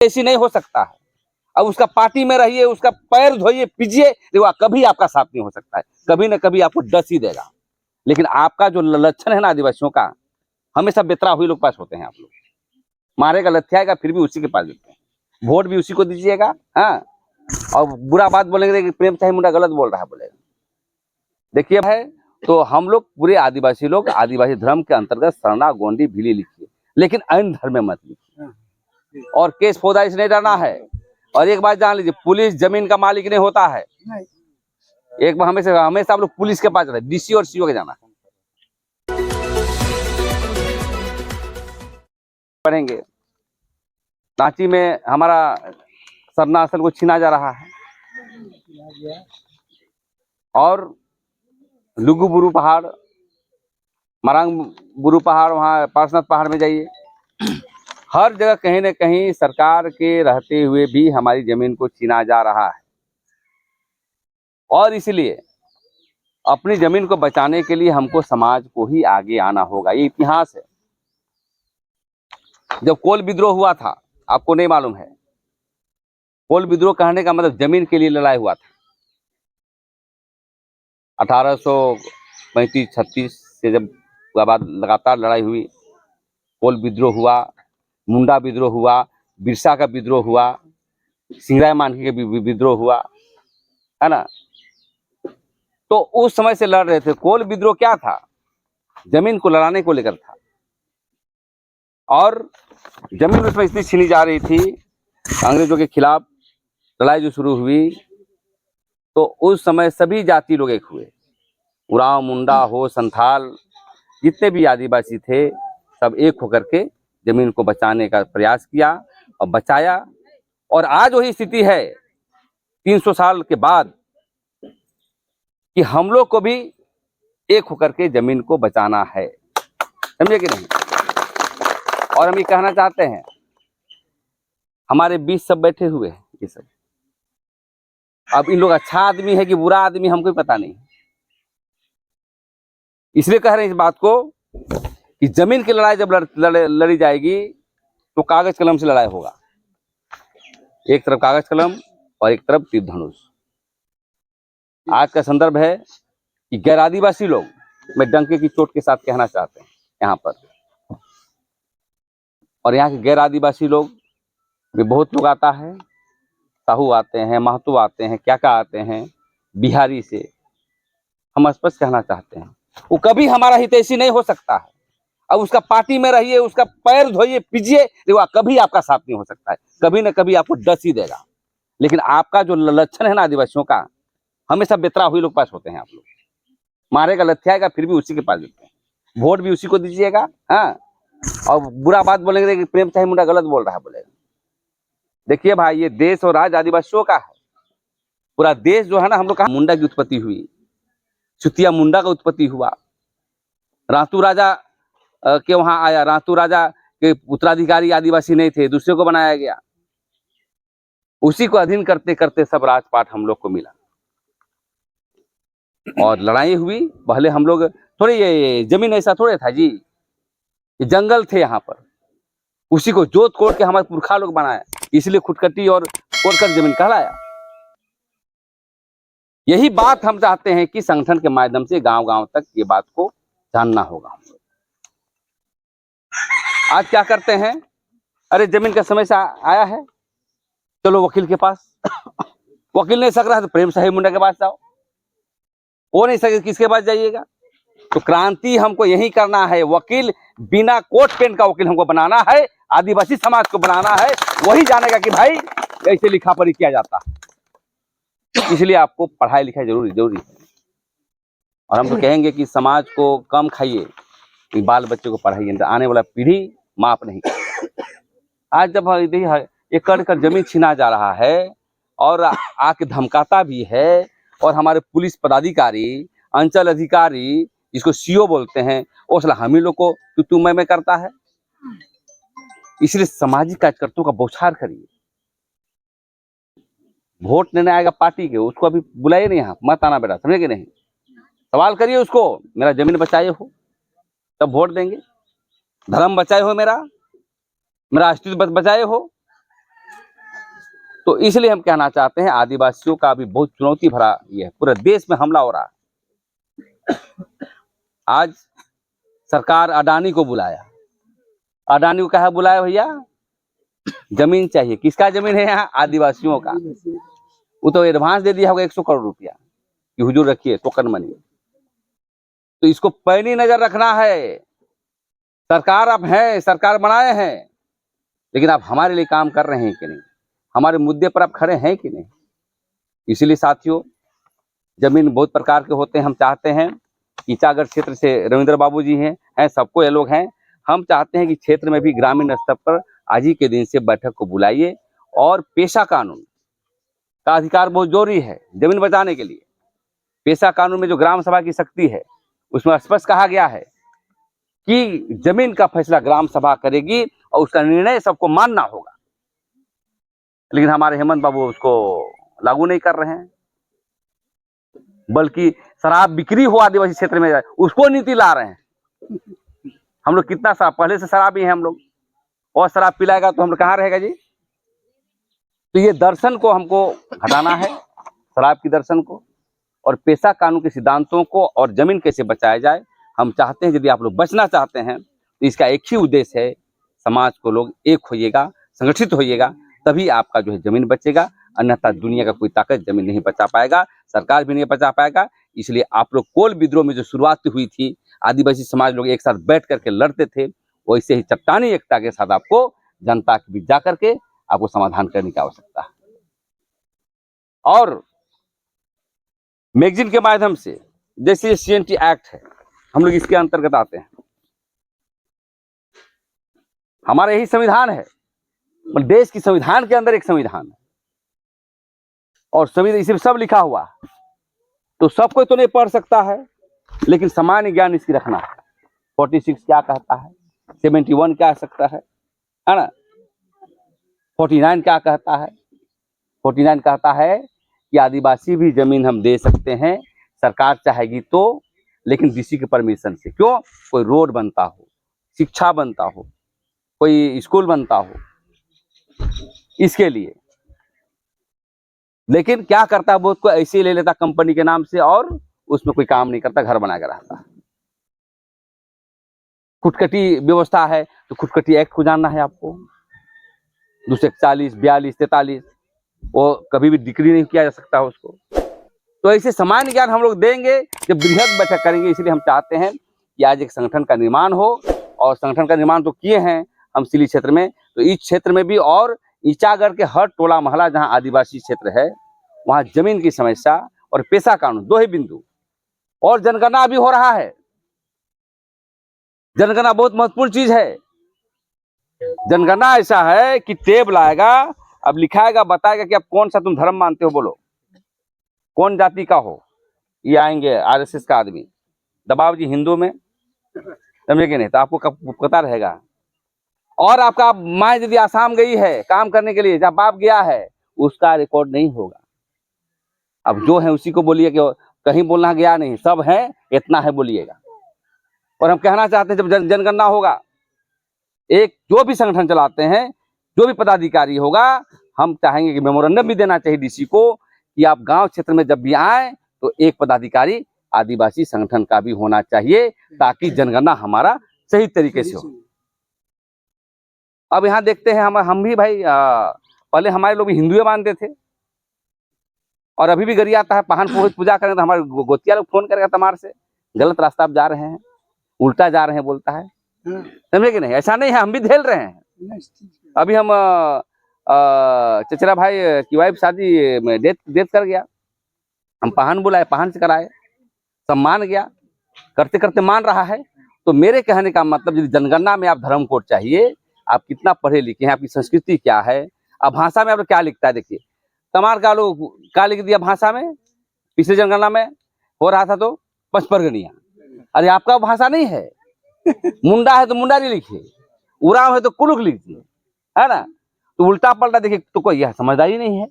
ऐसी नहीं हो सकता है। अब उसका पार्टी में रहिए, उसका पैर धोइए, पीजिए, देखो कभी आपका साथ नहीं हो सकता है, कभी ना कभी आपको डस ही देगा। लेकिन आपका जो लक्षण है ना आदिवासियों का, हमेशा बेतरा हुए लोग पास होते हैं। आप लोग मारेगा, लथ्याएगा, फिर भी उसी के पास देते हैं, वोट भी उसी को दीजिएगा। हाँ, और बुरा बात बोलेंगे कि प्रेम साही मुंडा गलत बोल रहा है, बोलेगा। देखिए है, तो हम लोग पूरे आदिवासी लोग आदिवासी धर्म के अंतर्गत सरना, गोंडी, भीली लिखिए, लेकिन अन्य धर्म में मत लिखिए। और केस फौजा इसने डालना है। और एक बात जान लीजिए, पुलिस जमीन का मालिक नहीं होता है। एक बार हमेशा आप लोग पुलिस के पास रहे, डीसी और सीओ के जाना पढ़ेंगे। रांची में हमारा सरना असल को छीना जा रहा है, और लुगु बुरु पहाड़, मरांग बुरु पहाड़, वहाँ पार्शनाथ पहाड़ में जाइए, हर जगह कहीं न कहीं सरकार के रहते हुए भी हमारी जमीन को छीना जा रहा है। और इसलिए अपनी जमीन को बचाने के लिए हमको समाज को ही आगे आना होगा। ये इतिहास है। जब कोल विद्रोह हुआ था, आपको नहीं मालूम है, कोल विद्रोह कहने का मतलब जमीन के लिए लड़ाई हुआ था। 1835-36 से जब बाद लगातार लड़ाई हुई, कोल विद्रोह हुआ, मुंडा विद्रोह हुआ, बिरसा का विद्रोह हुआ, सिंगराय मानकी का विद्रोह हुआ, है ना। तो उस समय से लड़ रहे थे। कोल विद्रोह क्या था? जमीन को लड़ाने को लेकर था। और जमीन उसमें इसलिए छीनी जा रही थी, अंग्रेजों के खिलाफ लड़ाई जो शुरू हुई, तो उस समय सभी जाति लोग एक हुए। उरांव, मुंडा हो, संथाल, जितने भी आदिवासी थे, सब एक होकर के जमीन को बचाने का प्रयास किया और बचाया। और आज वही स्थिति है 300 साल के बाद कि हम लोग को भी एक होकर के जमीन को बचाना है, समझे कि नहीं। और हम ये कहना चाहते हैं, हमारे बीच सब बैठे हुए हैं ये सब। अब इन लोग अच्छा आदमी है कि बुरा आदमी हमको पता नहीं, इसलिए कह रहे हैं इस बात को कि जमीन की लड़ाई जब लड़ी जाएगी तो कागज कलम से लड़ाई होगा। एक तरफ कागज कलम और एक तरफ तीर धनुष। आज का संदर्भ है कि गैर आदिवासी लोग, मैं डंके की चोट के साथ कहना चाहते हैं यहाँ पर, और यहाँ के गैर आदिवासी लोग भी बहुत लोग आता है, साहू आते हैं, महतो आते हैं, क्या आते हैं, बिहारी से। हम स्पष्ट कहना चाहते हैं, वो कभी हमारा हितैषी नहीं हो सकता है। अब उसका पार्टी में रहिए, उसका पैर धोइए, पीजिए, देखो कभी आपका साथ नहीं हो सकता है, कभी ना कभी आपको डस ही देगा। लेकिन आपका जो लक्षण है ना आदिवासियों का, हमेशा बेतरा हुए लोग पास होते हैं। आप लोग मारेगा, लथ्याएगा, फिर भी उसी के पास देते हैं, वोट भी उसी को दीजिएगा। हाँ, और बुरा बात बोलेंगे कि प्रेम साही मुंडा गलत बोल रहा है, बोलेगा। देखिए भाई, ये देश और राज आदिवासियों का है। पूरा देश जो है ना, हम लोग का मुंडा की उत्पत्ति हुई, चुतिया मुंडा का उत्पत्ति हुआ, रातू राजा के वहां आया। रातू राजा के उत्तराधिकारी आदिवासी नहीं थे, दूसरे को बनाया गया। उसी को अधीन करते करते सब राजपाट हम लोग को मिला और लड़ाई हुई। पहले हम लोग थोड़ी, ये जमीन ऐसा थोड़े था जी, ये जंगल थे यहाँ पर, उसी को जोत कोड़ के हमारे पुरखा लोग बनाया, इसलिए खुटकटी और कोड़कर जमीन कहलाया। यही बात हम चाहते हैं कि संगठन के माध्यम से गांव गांव तक ये बात को जानना होगा। हम लोग आज क्या करते हैं, अरे जमीन का समस्या आया है, चलो वकील के पास। वकील नहीं सक रहा है तो प्रेम साही मुंडा के पास जाओ। वो नहीं सके, किसके पास जाइएगा? तो क्रांति हमको यही करना है। वकील बिना कोट पेन का वकील हमको बनाना है, आदिवासी समाज को बनाना है। वही जानेगा कि भाई कैसे लिखा पढ़ी किया जाता है। इसलिए आपको पढ़ाई लिखाई जरूरी है। और हम तो कहेंगे कि समाज को कम खाइए, बाल बच्चे को पढ़ाइए, आने वाला पीढ़ी माफ नहीं करेगी। आज जब एकड़ एकड़ जमीन छीना जा रहा है और आके धमकाता भी है, और हमारे पुलिस पदाधिकारी, अंचल अधिकारी, जिसको सीओ बोलते हैं, वो साला हम ही लोग को तू मैं करता है। इसलिए सामाजिक कार्यकर्ताओं का बौछार करिए। वोट लेने आएगा पार्टी के, उसको अभी बुलाइए नहीं, यहाँ मत आना बेटा, समझे कि नहीं। सवाल करिए उसको, मेरा जमीन बचाए हो तब वोट देंगे, धर्म बचाए हो, मेरा अस्तित्व बचाए हो, तो इसलिए हम कहना चाहते हैं आदिवासियों का अभी बहुत चुनौती भरा ये है, पूरे देश में हमला हो रहा है। आज सरकार अडानी को बुलाया, अडानी को कहा बुलाया भैया जमीन चाहिए, किसका जमीन है यहाँ? आदिवासियों का। वो तो एडवांस दे दिया होगा 100 करोड़ रुपया कि हुजूर रखिए टोकन मनी। तो इसको पैनी नजर रखना है। सरकार आप है, सरकार बनाए हैं, लेकिन आप हमारे लिए काम कर रहे हैं कि नहीं, हमारे मुद्दे पर आप खड़े हैं कि नहीं। इसीलिए साथियों जमीन बहुत प्रकार के होते हैं। हम चाहते हैं ईचागढ़ क्षेत्र से रविंद्र बाबू जी हैं सबको ये लोग हैं। हम चाहते हैं कि क्षेत्र में भी ग्रामीण स्तर पर आज ही के दिन से बैठक को बुलाइए और पेशा कानून का अधिकार बहुत जरूरी है जमीन बचाने के लिए। पेशा कानून में जो ग्राम सभा की शक्ति है उसमें स्पष्ट कहा गया है कि जमीन का फैसला ग्राम सभा करेगी और उसका निर्णय सबको मानना होगा। लेकिन हमारे हेमंत बाबू उसको लागू नहीं कर रहे हैं, बल्कि शराब बिक्री हो आदिवासी क्षेत्र में उसको नीति ला रहे हैं। हम लोग कितना शराब, पहले से शराबी हैं हम लोग, और शराब पिलाएगा तो हम लोग कहाँ रहेगा जी। तो ये दर्शन को हमको हटाना है, शराब की दर्शन को, और पेशा कानून के सिद्धांतों को, और जमीन कैसे बचाया जाए। हम चाहते हैं यदि आप लोग बचना चाहते हैं तो इसका एक ही उद्देश्य है, समाज को लोग एक होइएगा, संगठित होइएगा, तभी आपका जो है जमीन बचेगा। अन्यथा दुनिया का कोई ताकत जमीन नहीं बचा पाएगा, सरकार भी नहीं बचा पाएगा। इसलिए आप लोग कोल विद्रोह में जो शुरुआत हुई थी, आदिवासी समाज लोग एक साथ बैठ करके लड़ते थे, वैसे ही चट्टानी एकता के साथ आपको जनता के बीच जा करके आपको समाधान करने की आवश्यकता है। और मैगजीन के माध्यम से जैसे CNT एक्ट है, हम लोग इसके अंतर्गत आते हैं। हमारा यही संविधान है, मतलब देश की संविधान के अंदर एक संविधान है, और संविधान इसमें सब लिखा हुआ है। तो सब कोई तो नहीं पढ़ सकता है, लेकिन सामान्य ज्ञान इसकी रखना है। 46 क्या कहता है, 71 क्या सकता है ना, 49 क्या कहता है। 49 कहता है कि आदिवासी भी जमीन हम दे सकते हैं, सरकार चाहेगी तो, लेकिन डीसी के परमिशन से। क्यों? कोई रोड बनता हो, शिक्षा बनता हो, कोई स्कूल बनता हो, इसके लिए। लेकिन क्या करता है, बहुत को ऐसे ही ले लेता कंपनी के नाम से, और उसमें कोई काम नहीं करता, घर बना के रहता। खुटकटी व्यवस्था है तो खुटकटी एक्ट को जानना है आपको, 241, 42, 43, वो कभी भी डिक्री नहीं किया जा सकता उसको। तो ऐसे सामान्य ज्ञान हम लोग देंगे जब बृहद बैठक करेंगे। इसलिए हम चाहते हैं कि आज एक संगठन का निर्माण हो, और संगठन का निर्माण तो किए हैं हम सिली क्षेत्र में, तो इस क्षेत्र में भी, और ईचागढ़ के हर टोला महला जहाँ आदिवासी क्षेत्र है वहाँ जमीन की समस्या और पेशा कानून, दो ही बिंदु। और जनगणना भी हो रहा है। जनगणना बहुत महत्वपूर्ण चीज है। जनगणना ऐसा है कि टेब लाएगा, अब लिखाएगा, बताएगा कि आप कौन सा तुम धर्म मानते हो, बोलो कौन जाति का हो। ये आएंगे RSS का आदमी, दबाव जी हिंदू में, समझे कि नहीं, तो आपको पता रहेगा। और आपका माँ यदि आसाम गई है काम करने के लिए, जब बाप गया है, उसका रिकॉर्ड नहीं होगा। अब जो है उसी को बोलिए, कि कहीं बोलना गया नहीं, सब है इतना है बोलिएगा। और हम कहना चाहते हैं जब जनगणना होगा, एक जो भी संगठन चलाते हैं, जो भी पदाधिकारी होगा, हम चाहेंगे कि मेमोरेंडम भी देना चाहिए डीसी को कि आप गांव क्षेत्र में जब भी आए तो एक पदाधिकारी आदिवासी संगठन का भी होना चाहिए, ताकि जनगणना हमारा सही तरीके से हो। अब यहाँ देखते हैं हम भी भाई, पहले हमारे लोग हिंदुए मानते थे, और अभी भी गरी आता है पाहन पुरोहित पूजा करें तो हमारे गोतिया लोग फोन करेगा तमार से, गलत रास्ता आप जा रहे हैं, उल्टा जा रहे हैं, बोलता है, समझे कि नहीं। ऐसा नहीं है, हम भी झेल रहे हैं। अभी हम चचरा भाई की वाइफ शादी में डेथ कर गया, हम पाहन बुलाए, पाहन से कराए, सब मान गया, करते करते मान रहा है। तो मेरे कहने का मतलब, यदि जनगणना में आप धर्म कोड चाहिए, आप कितना पढ़े लिखे हैं, आपकी संस्कृति क्या है, अब भाषा में आप क्या लिखता है, देखिए तमार का लोग क्या लिख दिया भाषा में, पिछले जनगणना में हो रहा था तो पचपरगनिया। अरे आपका भाषा नहीं है, मुंडा है तो मुंडारी लिखिए, उराव है तो कुलुक लिखिए, है ना। तो उल्टा पलटा देखिए तो कोई यह समझदारी नहीं है।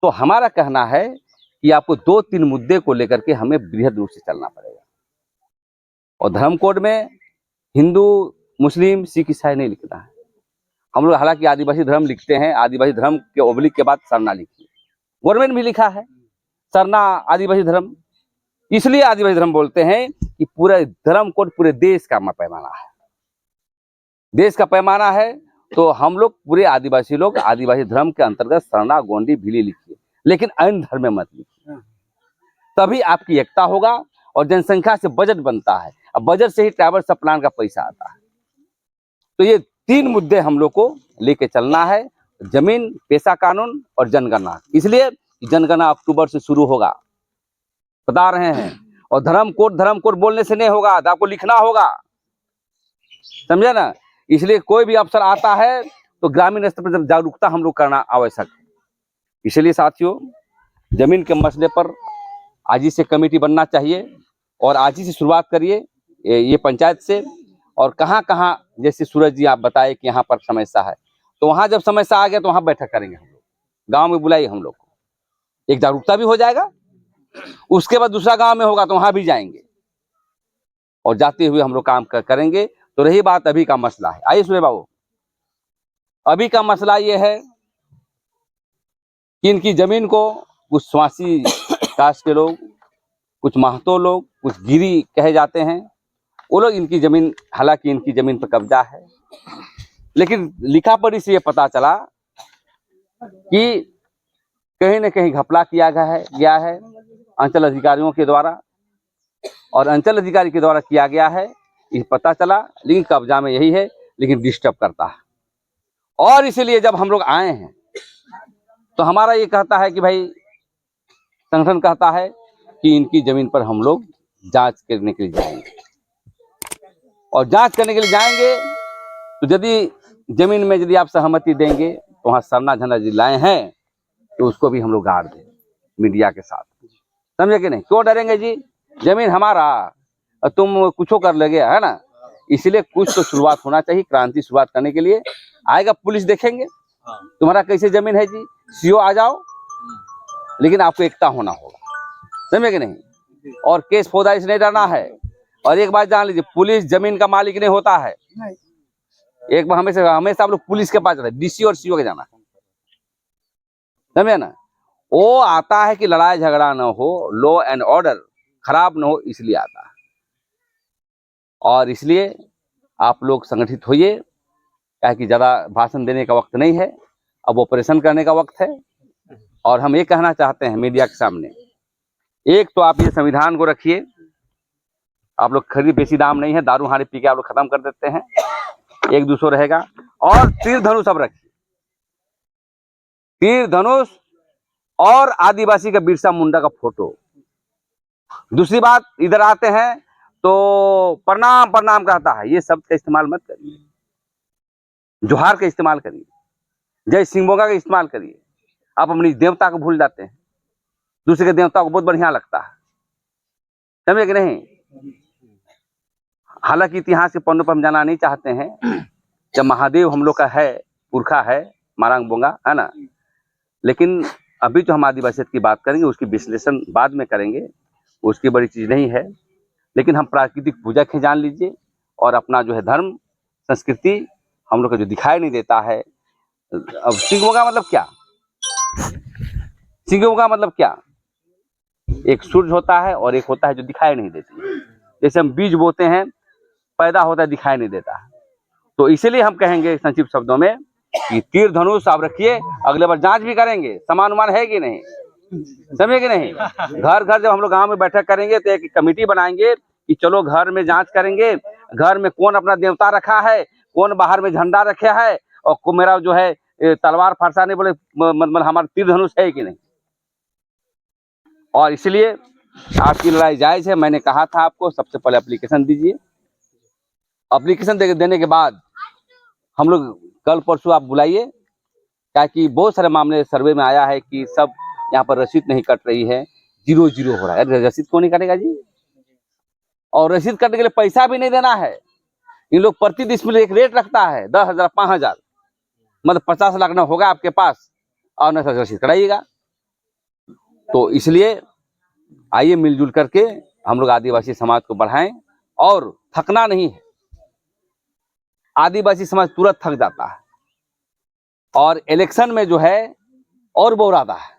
तो हमारा कहना है कि आपको 2-3 मुद्दे को लेकर के हमें बृहद रूप से चलना पड़ेगा। और धर्म कोड में हिंदू, मुस्लिम, सिख, ईसाई नहीं लिखना है। हम लोग हालांकि आदिवासी धर्म लिखते हैं, आदिवासी धर्म के ओब्लिक के बाद सरना लिखिए, गवर्नमेंट भी लिखा है सरना आदिवासी धर्म। इसलिए आदिवासी धर्म बोलते हैं कि पूरे धर्म कोड पूरे देश का पैमाना है, देश का पैमाना है। तो हम लोग पूरे आदिवासी लोग आदिवासी धर्म के अंतर्गत सरना, गोंडी, भिली लिखिए, लेकिन अन्य धर्म में मत लिखिए, तभी आपकी एकता होगा। और जनसंख्या से बजट बनता है, अब बजट से ही ट्रैवल सब प्लान का पैसा आता है। तो ये 3 मुद्दे हम लोग को लेके चलना है, जमीन, पेशा कानून और जनगणना। इसलिए जनगणना अक्टूबर से शुरू होगा, बता रहे हैं। और धर्म कोड बोलने से नहीं होगा, आपको लिखना होगा, समझे ना। इसलिए कोई भी अवसर आता है तो ग्रामीण स्तर पर जागरूकता हम लोग करना आवश्यक है। इसलिए साथियों, जमीन के मसले पर आज ही से कमेटी बनना चाहिए और आज ही से शुरुआत करिए ये पंचायत से। और कहाँ कहाँ, जैसे सूरज जी आप बताए कि यहाँ पर समस्या है, तो वहाँ जब समस्या आ गया तो वहाँ बैठक करेंगे हम लोग, गाँव में बुलाइए हम लोग को, एक जागरूकता भी हो जाएगा। उसके बाद दूसरा गाँव में होगा तो वहाँ भी जाएंगे और जाते हुए हम लोग काम करेंगे। तो रही बात अभी का मसला है, आइए सूर्य बाबू, अभी का मसला ये है कि इनकी जमीन को कुछ स्वासी कास्ट के लोग, कुछ महतो लोग, कुछ गिरी कहे जाते हैं, वो लोग इनकी जमीन, हालांकि इनकी जमीन पर कब्जा है, लेकिन लिखा पढ़ी से ये पता चला कि कहीं न कहीं घपला किया गया है अंचल अधिकारियों के द्वारा, और अंचल अधिकारी के द्वारा किया गया है, ये पता चला। लेकिन कब्जा में यही है, लेकिन डिस्टर्ब करता है। और इसीलिए जब हम लोग आए हैं तो हमारा ये कहता है कि भाई, संगठन कहता है कि इनकी जमीन पर हम लोग जांच करने के लिए जाएंगे, और जांच करने के लिए जाएंगे तो यदि जमीन में यदि आप सहमति देंगे तो वहाँ सरना झंडा यदि लाए हैं तो उसको भी हम लोग गाड़ दें मीडिया के साथ, समझे कि नहीं। क्यों डरेंगे जी, जमीन हमारा, तुम कुछ कर लगे, है ना। इसलिए कुछ तो शुरुआत होना चाहिए, क्रांति शुरुआत करने के लिए आएगा, पुलिस देखेंगे तुम्हारा कैसे जमीन है जी, सीओ आ जाओ, लेकिन आपको एकता होना होगा, समझे कि नहीं। और केस फौजदारी से नहीं डरना है। और एक बात जान लीजिए, पुलिस जमीन का मालिक नहीं होता है। एक बार हमेशा आप लोग पुलिस के पास जाते हैं, डीसी और सीओ के जाना, समझे ना। वो आता है कि लड़ाई झगड़ा ना हो, लॉ एंड ऑर्डर खराब ना हो, इसलिए आता है। और इसलिए आप लोग संगठित होइए, क्या कि ज्यादा भाषण देने का वक्त नहीं है, अब ऑपरेशन करने का वक्त है। और हम ये कहना चाहते हैं मीडिया के सामने, एक तो आप ये संविधान को रखिए, आप लोग खरीद बेसी दाम नहीं है, दारू हाड़ी पी के आप लोग खत्म कर देते हैं, एक दूसरा रहेगा। और तीर धनुष अब रखिए, तीर धनुष और आदिवासी का बिरसा मुंडा का फोटो। दूसरी बात, इधर आते हैं तो प्रणाम प्रणाम कहता है, ये शब्द का इस्तेमाल मत करिए, जोहार का इस्तेमाल करिए, जय सिंह-बोगा का इस्तेमाल करिए। आप अपनी देवता को भूल जाते हैं, दूसरे के देवता को बहुत बढ़िया लगता है, समझे कि नहीं। हालांकि इतिहास के पन्नों पर हम जाना नहीं चाहते हैं, जब महादेव हम लोग का है, पुरखा है, मारांग बोंगा, है ना। लेकिन अभी जो हम आदिवासियत की बात करेंगे उसकी विश्लेषण बाद में करेंगे, उसकी बड़ी चीज नहीं है। लेकिन हम प्राकृतिक पूजक हैं, जान लीजिए। और अपना जो है धर्म संस्कृति हम लोग का जो दिखाई नहीं देता है। अब सिंह-बोगा मतलब क्या, सिंह-बोगा मतलब क्या, एक सूरज होता है और एक होता है जो दिखाई नहीं देती। जैसे हम बीज बोते हैं, पैदा होता है, दिखाई नहीं देता है। तो इसीलिए हम कहेंगे संक्षिप्त शब्दों में कि तीर धनुष आप रखिए, अगले बार जांच भी करेंगे, समान उमान है कि नहीं, समझे कि नहीं। घर घर जब हम लोग गांव में बैठक करेंगे तो एक कमेटी बनाएंगे कि चलो घर में जांच करेंगे, घर में कौन अपना देवता रखा है, कौन बाहर में झंडा रखा है, और को मेरा जो है तलवार फरसा नहीं बोले, मतलब हमारा तीर धनुष है कि नहीं। और इसलिए आपकी लड़ाई जायज है। मैंने कहा था आपको, सबसे पहले एप्लीकेशन दीजिए, एप्लीकेशन देने के बाद हम लोग कल परसों आप बुलाइए, ताकि बहुत सारे मामले सर्वे में आया है कि सब यहाँ पर रसीद नहीं कट रही है, 0-0 हो रहा है। रसीद क्यों नहीं कटेगा जी, और रसीद कटने के लिए पैसा भी नहीं देना है। इन लोग प्रति डिस्मिल एक रेट रखता है, 10,000 5,000, मतलब 50 लाख ना होगा आपके पास और न रसीद कटाइएगा। तो इसलिए आइए मिलजुल करके हम लोग आदिवासी समाज को बढ़ाएं, और थकना नहीं है। आदिवासी समाज तुरंत थक जाता है, और इलेक्शन में जो है और बोरादा है।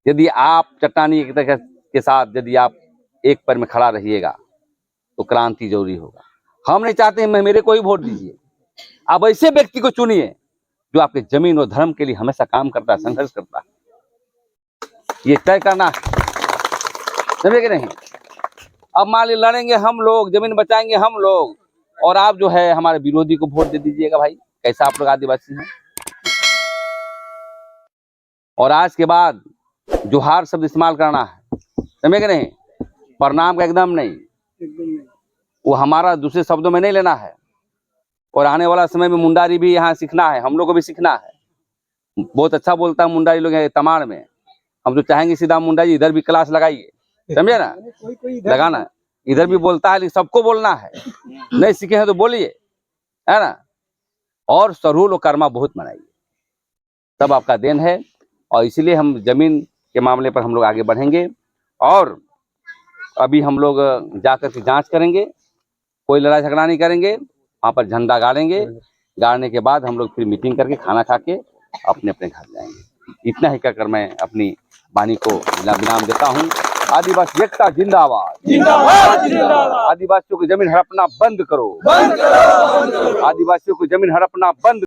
यदि आप चट्टानी के साथ यदि आप एक पैर में खड़ा रहिएगा तो क्रांति जरूरी होगा। हम नहीं चाहते हैं मेरे को ही वोट दीजिए, आप ऐसे व्यक्ति को चुनिए जो आपके जमीन और धर्म के लिए हमेशा काम करता है, संघर्ष करता है। ये तय करना है, समझे कि नहीं। अब मान ली लड़ेंगे हम लोग, जमीन बचाएंगे हम लोग, और आप जो है हमारे विरोधी को वोट दे दीजिएगा। भाई कैसा आप लोग आदिवासी हैं। और आज के बाद जोहार शब्द इस्तेमाल करना है, समझे कि नहीं, प्रणाम का एकदम नहीं, वो हमारा दूसरे शब्दों में नहीं लेना है। और आने वाला समय में मुंडारी भी यहाँ सीखना है, हम लोग को भी सीखना है। बहुत अच्छा बोलता है मुंडारी लोग है तमाड़ में, हम तो चाहेंगे सीधा मुंडा जी इधर भी क्लास लगाइए, समझे ना, लगाना इधर भी बोलता है, लेकिन सबको बोलना है। नहीं सीखे हैं तो बोलिए, है ना। और सरूल और कर्मा बहुत मनाइए, तब आपका देन है। और इसलिए हम जमीन के मामले पर हम लोग आगे बढ़ेंगे। और अभी हम लोग जाकर के जांच करेंगे, कोई लड़ाई झगड़ा नहीं करेंगे, वहाँ पर झंडा गाड़ेंगे, गाड़ने के बाद हम लोग फिर मीटिंग करके खाना खा के अपने अपने घर जाएंगे। इतना ही कहकर मैं अपनी वाणी को विराम देता हूँ। आदिवासी एकता जिंदाबाद, जिंदाबाद जिंदाबाद। आदिवासियों की जमीन हड़पना बंद करो, आदिवासियों की जमीन हड़पना बंद।